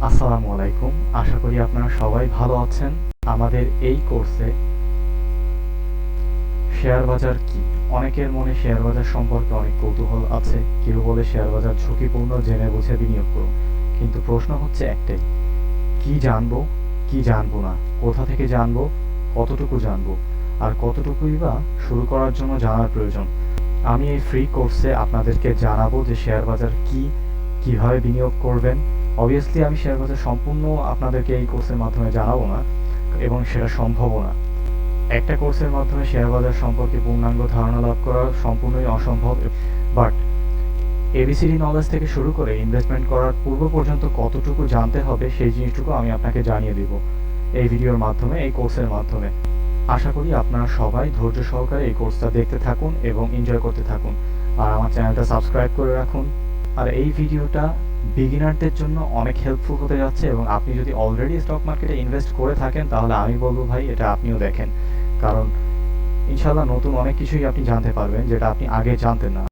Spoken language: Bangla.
আসসালামু আলাইকুম। আশা করি আপনারা সবাই ভালো আছেন। আমাদের এই কোর্সে শেয়ার বাজার কি? অনেকের মনে শেয়ার বাজার সম্পর্কে অনেক কৌতূহল আছে। কেউ বলে শেয়ার বাজার ঝুঁকিপূর্ণ, জেনে বুঝে বিনিয়োগ করুন। কিন্তু প্রশ্ন হচ্ছে একটাই, কি জানবো, কি জানবো না, কোথা থেকে জানবো, কতটুকু জানবো, আর কতটুকুই বা শুরু করার জন্য জানার প্রয়োজন। আমি এই ফ্রি কোর্সে আপনাদেরকে জানাবো যে শেয়ার বাজার কি, কিভাবে বিনিয়োগ করবেন। অবভিয়াসলি আমি শেয়ার বাজার সম্পূর্ণ আপনাদেরকে এই কোর্সের মাধ্যমে জানাবো না, এবং সেটা সম্ভবও না। একটা কোর্সের মাধ্যমে শেয়ার বাজার সম্পর্কে পূর্ণাঙ্গ ধারণা লাভ করা সম্পূর্ণই অসম্ভব। বাট এবিসিডি নলেজ থেকে শুরু করে ইনভেস্টমেন্ট করার পূর্ব পর্যন্ত কতটুকু জানতে হবে সেই জিনিসটুকু আমি আপনাকে জানিয়ে দিব এই ভিডিওর মাধ্যমে, এই কোর্সের মাধ্যমে। আশা করি আপনারা সবাই ধৈর্য সহকারে এই কোর্সটা দেখতে থাকুন এবং এনজয় করতে থাকুন। আর আমার চ্যানেলটা সাবস্ক্রাইব করে রাখুন। আর এই ভিডিওটা বিগিনারদের জন্য অনেক হেল্পফুল হতে যাচ্ছে, এবং আপনি যদি অলরেডি স্টক মার্কেটে ইনভেস্ট করে থাকেন তাহলে আমি বলবো ভাই এটা আপনিও দেখেন, কারণ ইনশাল্লাহ নতুন অনেক কিছুই আপনি জানতে পারবেন যেটা আপনি আগে জানতেন না।